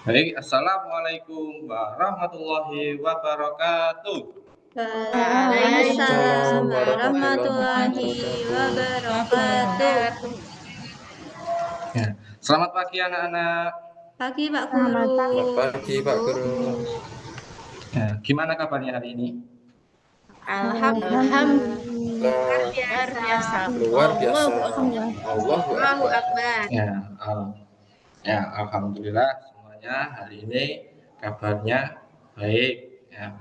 Baik, assalamualaikum warahmatullahi wabarakatuh. Waalaikumsalam Waalaikumsalam warahmatullahi warahmatullahi wabarakatuh. wabarakatuh. Ya. Selamat pagi anak-anak. Pagi Pak Selamat Guru. Selamat pagi Pak Guru. Ya, gimana kabarnya hari ini? Alhamdulillah. Alhamdulillah, luar biasa. Allahu Akbar. Ya, alhamdulillah semuanya hari ini kabarnya baik. Ya.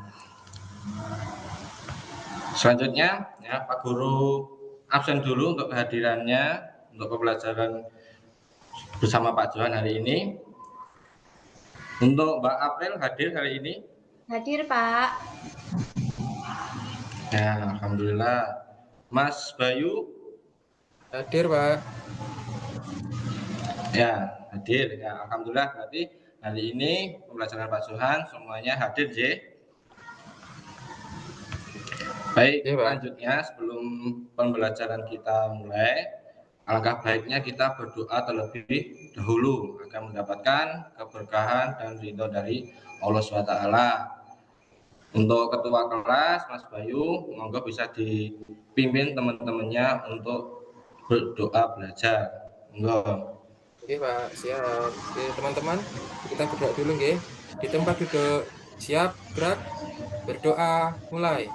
Selanjutnya, ya Pak Guru absen dulu untuk kehadirannya untuk pembelajaran bersama Pak Johan hari ini. Untuk Mbak April hadir hari ini. Hadir, Pak. Ya, alhamdulillah. Mas Bayu Hadir Pak. ya hadir. Ya, alhamdulillah berarti hari ini pembelajaran Pak Johan semuanya hadir, J. Baik, Ya, Pak. selanjutnya sebelum pembelajaran kita mulai, alangkah baiknya kita berdoa terlebih dahulu agar mendapatkan keberkahan dan ridho dari Allah SWT. Untuk ketua kelas, Mas Bayu, monggo bisa dipimpin teman-temannya untuk berdoa belajar. Monggo. Oke Pak, siap. Oke teman-teman, kita berdoa dulu nggih. Di tempat duduk, siap, gerak, berdoa, mulai.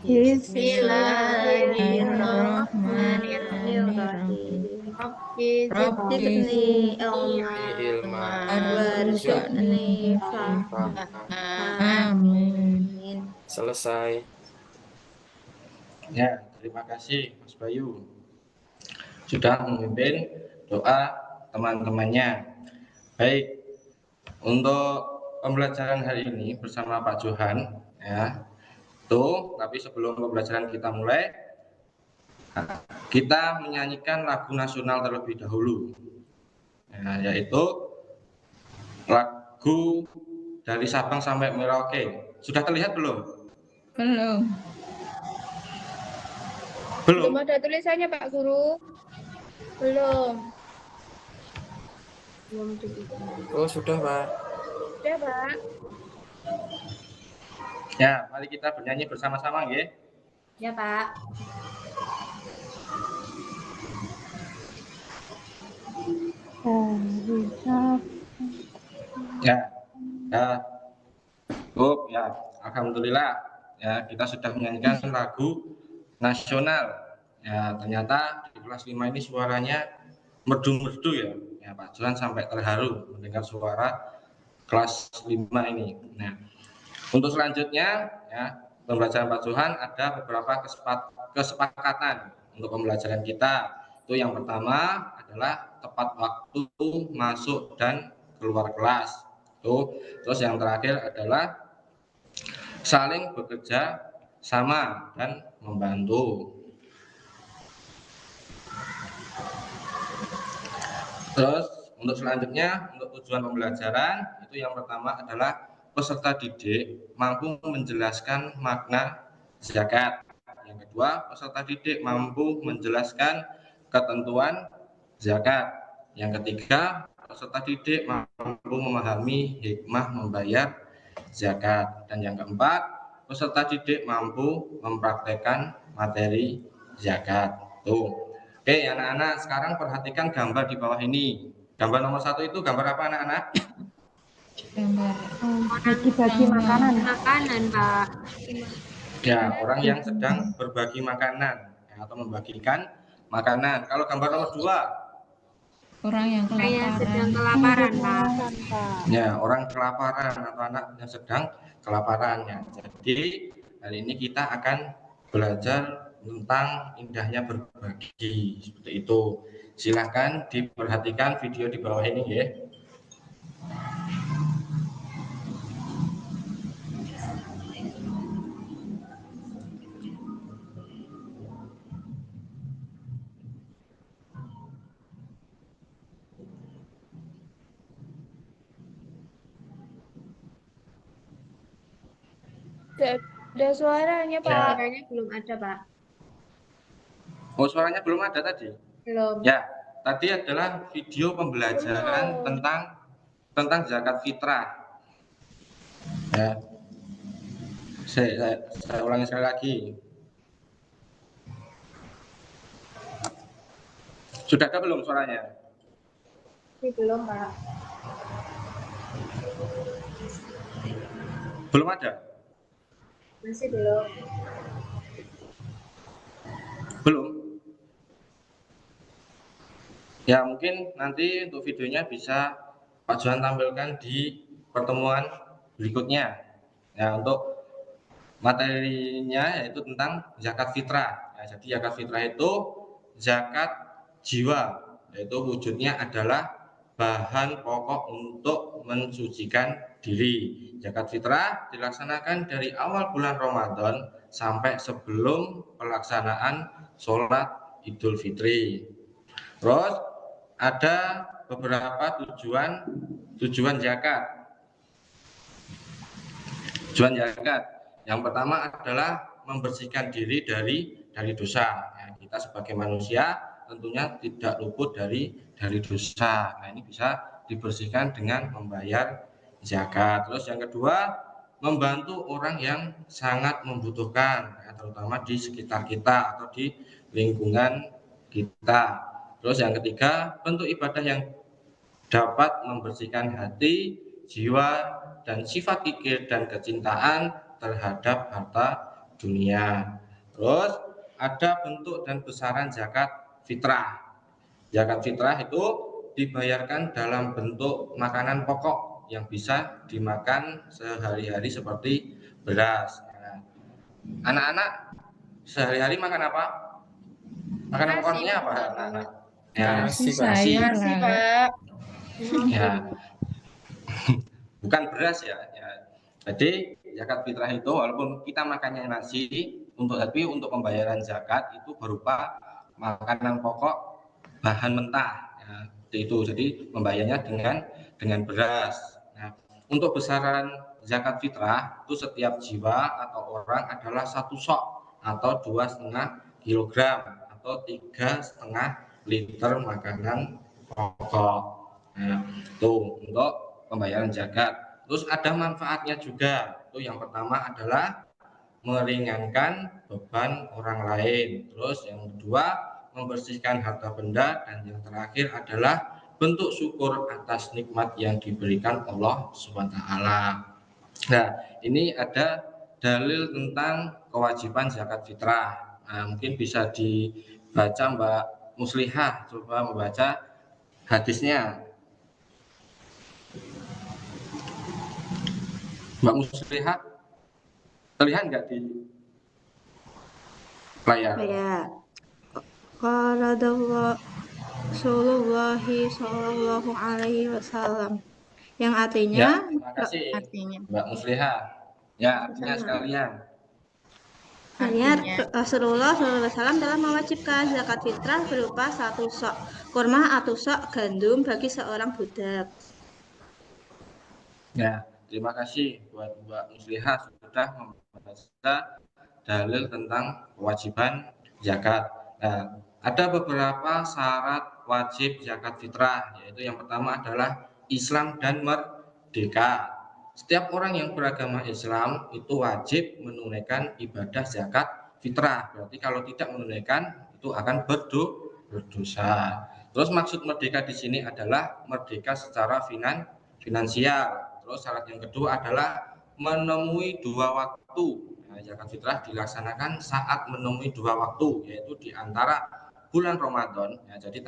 Bismillahirrahmanirrahim. Rabbi Zidni Ilma warzuqni Amin. selesai. Ya, terima kasih Mas Bayu sudah memimpin doa teman-temannya. Baik, untuk pembelajaran hari ini bersama Pak Johan, ya. Tapi sebelum pembelajaran kita mulai, kita menyanyikan lagu nasional terlebih dahulu, ya, yaitu lagu dari Sabang sampai Merauke. Sudah terlihat belum? Belum. Belum. Belum ada tulisannya, Pak Guru. Belum. Oh sudah Pak. Sudah, Pak. Ya, mari kita bernyanyi bersama-sama, nggih. Ya, Pak. Ya, ya, ya, alhamdulillah, ya kita sudah menyanyikan lagu nasional. Ya, ternyata di kelas 5 ini suaranya merdu-merdu ya. Ya, Pak Johan sampai terharu mendengar suara kelas 5 ini. Nah, untuk selanjutnya, ya pembelajaran Pak Johan ada beberapa kesepakatan untuk pembelajaran kita. Itu yang pertama adalah tepat waktu masuk dan keluar kelas. Terus yang terakhir adalah saling bekerja sama dan membantu. Terus untuk selanjutnya, untuk tujuan pembelajaran itu yang pertama adalah peserta didik mampu menjelaskan makna zakat. Yang kedua, peserta didik mampu menjelaskan ketentuan zakat. Yang ketiga, peserta didik mampu memahami hikmah membayar zakat. Dan yang keempat, peserta didik mampu mempraktekkan materi zakat. Tuh. Oke, anak-anak, sekarang perhatikan gambar di bawah ini. Gambar nomor 1 itu gambar apa, anak-anak? Gambar bagi-bagi makanan. Makanan, Pak. Ya, orang yang sedang berbagi makanan ya, atau membagikan makanan. Kalau gambar nomor 2, orang yang Saya sedang kelaparan. kelaparan, Pak. ya orang kelaparan atau anak yang sedang kelaparan. Ya. Jadi hari ini kita akan belajar tentang indahnya berbagi seperti itu. Silahkan diperhatikan video di bawah ini ya. Ada suaranya, Pak. Ya. Suaranya belum ada, Pak. Oh, suaranya belum ada tadi? Belum. Ya, tadi adalah video pembelajaran tentang tentang zakat fitrah. Ya. Saya ulangi sekali lagi. Sudah ada belum suaranya? Ini belum, Pak. Belum ada? Masih belum. Belum? Ya mungkin nanti untuk videonya bisa Pak Johan tampilkan di pertemuan berikutnya. Ya untuk materinya yaitu tentang zakat fitrah. Ya, jadi zakat fitrah itu zakat jiwa, yaitu wujudnya adalah bahan pokok untuk mensucikan diri. Zakat fitrah dilaksanakan dari awal bulan Ramadan sampai sebelum pelaksanaan sholat Idul Fitri. Terus ada beberapa tujuan zakat. Tujuan zakat yang pertama adalah membersihkan diri dari dosa. Ya, kita sebagai manusia tentunya tidak luput dari dosa. Nah, ini bisa dibersihkan dengan membayar zakat. Terus yang kedua, membantu orang yang sangat membutuhkan, ya, terutama di sekitar kita atau di lingkungan kita. Terus yang ketiga, bentuk ibadah yang dapat membersihkan hati, jiwa, dan sifat kikir dan kecintaan terhadap harta dunia. Terus ada bentuk dan besaran zakat fitrah. Zakat fitrah itu dibayarkan dalam bentuk makanan pokok yang bisa dimakan sehari-hari seperti beras. Nah, anak-anak sehari-hari makan apa? Makanan Nasi, pokoknya apa, Pak. anak-anak? Ya, Nasi, Pak. nasi. Nasi, Pak. Ya, bukan beras ya. Jadi zakat fitrah itu walaupun kita makannya nasi untuk pembayaran zakat itu berupa makanan pokok bahan mentah. Ya, itu jadi membayarnya dengan beras. Nah, untuk besaran zakat fitrah itu setiap jiwa atau orang adalah 1 sok atau 2,5 kilogram atau 3,5 liter makanan pokok. Nah, itu untuk pembayaran zakat. Terus ada manfaatnya juga. Itu yang pertama adalah meringankan beban orang lain. Terus yang kedua membersihkan harta benda dan yang terakhir adalah bentuk syukur atas nikmat yang diberikan Allah SWT. Nah, ini ada dalil tentang kewajiban zakat fitrah. Nah, mungkin bisa dibaca Mbak Muslihah, coba membaca hadisnya. Mbak Muslihah, terlihat nggak di layar? Ya. Qala Rasulullah sallallahu alaihi wasallam. Yang artinya, Ya, terima kasih Mbak Muslihah. Ya, artinya sekalian. Rasulullah SAW telah mewajibkan zakat fitrah berupa 1 sok kurma atau sok gandum bagi seorang budak. Ya, terima kasih buat Mbak Muslihah sudah membaca dalil tentang kewajiban zakat. Nah, ada beberapa syarat wajib zakat fitrah, yaitu yang pertama adalah Islam dan merdeka. Setiap orang yang beragama Islam itu wajib menunaikan ibadah zakat fitrah. Berarti kalau tidak menunaikan itu akan berdosa. Terus maksud merdeka di sini adalah merdeka secara finansial. Terus syarat yang kedua adalah menemui 2 waktu. Nah, zakat fitrah dilaksanakan saat menemui 2 waktu, yaitu di antara bulan Ramadan. Ya, jadi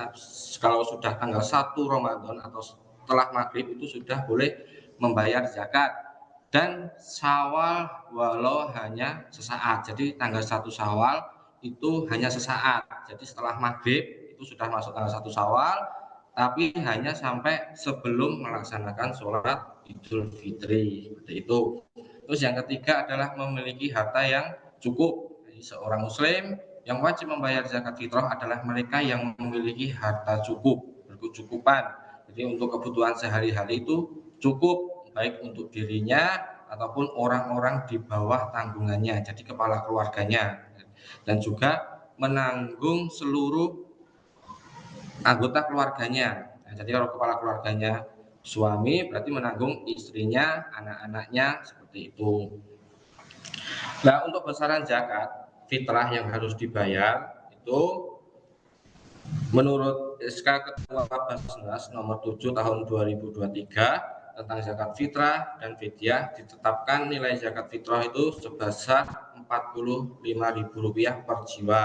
kalau sudah tanggal 1 Ramadan atau setelah maghrib itu sudah boleh membayar zakat, dan Syawal walau hanya sesaat. Jadi tanggal 1 Syawal itu hanya sesaat. Jadi setelah maghrib itu sudah masuk tanggal 1 Syawal, tapi hanya sampai sebelum melaksanakan sholat Idul Fitri, seperti itu. Terus yang ketiga adalah memiliki harta yang cukup. Jadi seorang muslim yang wajib membayar zakat fitrah adalah mereka yang memiliki harta cukup, berkecukupan. Jadi untuk kebutuhan sehari-hari itu cukup, baik untuk dirinya ataupun orang-orang di bawah tanggungannya, jadi kepala keluarganya, dan juga menanggung seluruh anggota keluarganya. Nah, jadi kalau kepala keluarganya suami berarti menanggung istrinya, anak-anaknya, seperti itu. Nah, untuk besaran zakat fitrah yang harus dibayar itu menurut SK Ketua Basnas nomor 7 tahun 2023 tentang zakat fitrah dan fidyah, ditetapkan nilai zakat fitrah itu sebesar Rp45.000 per jiwa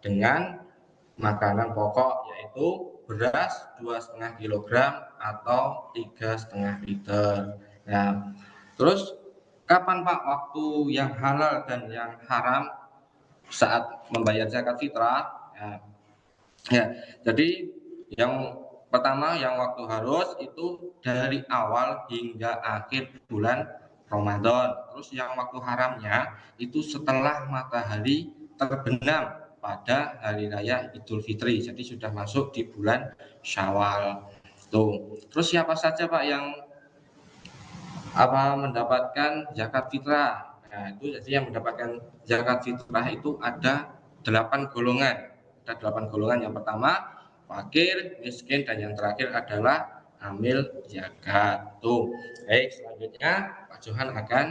dengan makanan pokok yaitu beras 2,5 kg atau 3,5 liter. Nah, terus kapan Pak waktu yang halal dan yang haram saat membayar zakat fitrah? Ya, jadi yang pertama yang waktu harus itu dari awal hingga akhir bulan Ramadan. Terus yang waktu haramnya itu setelah matahari terbenam pada hari raya Idul Fitri. Jadi sudah masuk di bulan Syawal. Tuh. Terus siapa saja Pak yang mendapatkan zakat fitrah? Nah, itu jadi yang mendapatkan zakat fitrah itu ada 8 golongan. Ada 8 golongan. Yang pertama fakir, miskin, dan yang terakhir adalah amil zakat. Tuh. Baik, selanjutnya Pak Johan akan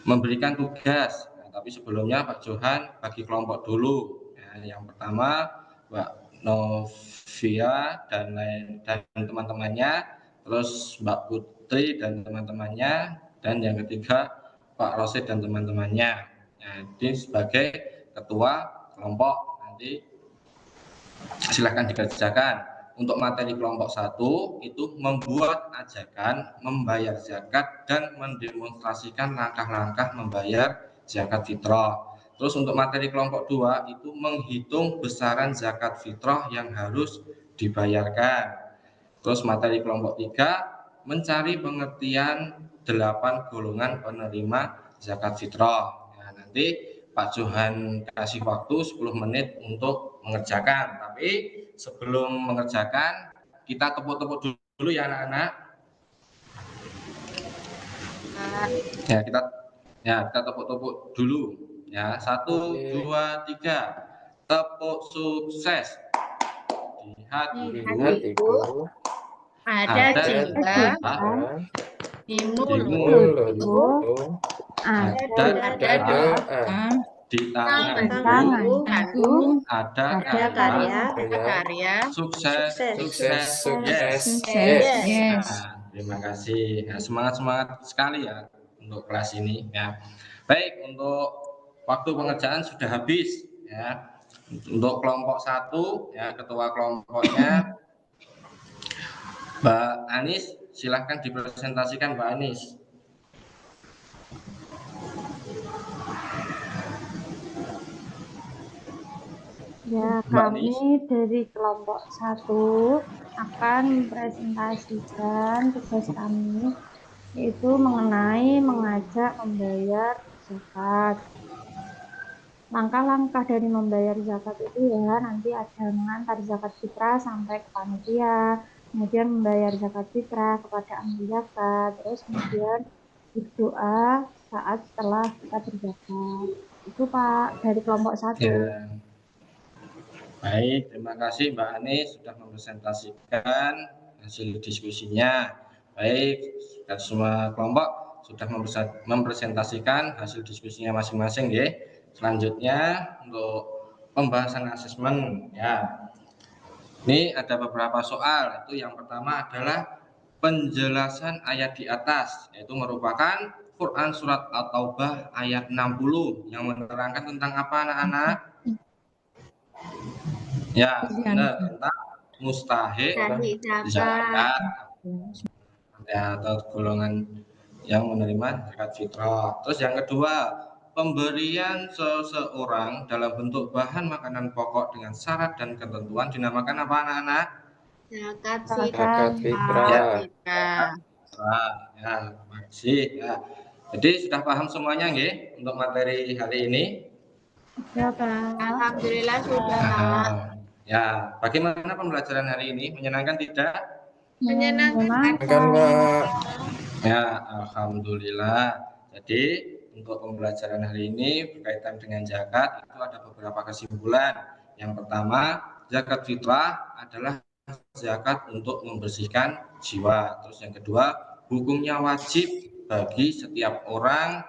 memberikan tugas. Nah, tapi sebelumnya Pak Johan bagi kelompok dulu. Nah, yang pertama Mbak Novia dan teman-temannya, terus Mbak Putri dan teman-temannya, dan yang ketiga Pak Rosid dan teman-temannya. Nah, jadi sebagai ketua kelompok nanti silahkan dikerjakan. Untuk materi kelompok 1 itu membuat ajakan membayar zakat dan mendemonstrasikan langkah-langkah membayar zakat fitrah. Terus untuk materi kelompok 2 itu menghitung besaran zakat fitrah yang harus dibayarkan. Terus materi kelompok 3 mencari pengertian 8 golongan penerima zakat fitrah. Nah, nanti Pak Johan kasih waktu 10 menit untuk mengerjakan. Tapi sebelum mengerjakan kita tepuk-tepuk dulu ya anak-anak. Kita tepuk-tepuk dulu ya. 1, 2, 3. Tepuk sukses. Lihat Ibu ada jiwa di mulutku, ada ada doa di tanganku Aku ada karya, sukses. sukses sukses. Yes. Nah, terima kasih. Nah, semangat sekali ya untuk kelas ini ya. Baik, untuk waktu pengerjaan sudah habis ya. Untuk kelompok 1 ya, ketua kelompoknya Mbak Anis, silahkan dipresentasikan Mbak Anis. Ya, Mbak kami Anis. dari kelompok 1 akan mempresentasikan tugas kami, yaitu mengenai mengajak membayar zakat. Langkah-langkah dari membayar zakat itu ya nanti ada mengantar zakat fitrah sampai ke panitia, kemudian membayar zakat fitrah kepada amil zakat, terus kemudian berdoa saat setelah kita berzakat. Itu Pak dari kelompok 1. Ya. Baik, terima kasih Mbak Anis sudah mempresentasikan hasil diskusinya. Baik, dan semua kelompok sudah mempresentasikan hasil diskusinya masing-masing ya. Selanjutnya untuk pembahasan asesmen ya. Ini ada beberapa soal. Itu yang pertama adalah penjelasan ayat di atas, yaitu merupakan Quran surat At-Taubah ayat 60 yang menerangkan tentang apa anak-anak? Ya, benar, tentang mustahik zakat ya, atau golongan yang menerima zakat fitrah. Terus yang kedua, pemberian seseorang dalam bentuk bahan makanan pokok dengan syarat dan ketentuan dinamakan apa anak-anak? zakat zakat fitrah. Ya, masih ya. Jadi sudah paham semuanya nggih untuk materi hari ini? Ya, Pak. Alhamdulillah sudah. Ya, bagaimana pembelajaran hari ini? Menyenangkan tidak? Menyenangkan. Kan Pak. Ya, alhamdulillah. Jadi untuk pembelajaran hari ini berkaitan dengan zakat itu ada beberapa kesimpulan. Yang pertama, zakat fitrah adalah zakat untuk membersihkan jiwa. Terus yang kedua, hukumnya wajib bagi setiap orang,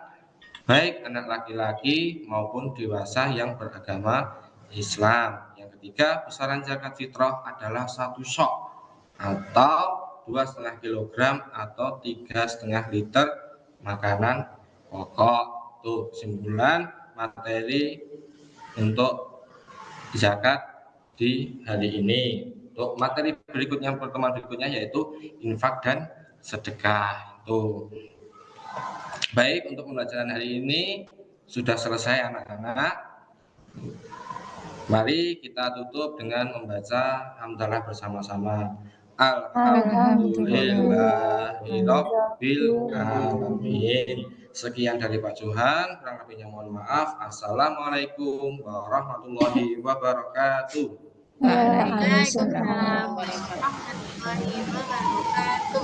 baik anak laki-laki maupun dewasa yang beragama Islam. Yang ketiga, besaran zakat fitrah adalah 1 sok atau 2,5 kilogram atau 3,5 liter makanan pokok. Tuh kesimpulan materi untuk zakat di hari ini. Untuk materi berikutnya, pertemuan berikutnya yaitu infak dan sedekah. Tuh. Baik, untuk pembelajaran hari ini sudah selesai anak-anak. Mari kita tutup dengan membaca hamdalah bersama-sama. Alhamdulillahirabbil alamin. Sekian dari Pak Johan, kurang lebihnya mohon maaf. Assalamualaikum warahmatullahi wabarakatuh. Waalaikumsalam warahmatullahi wabarakatuh.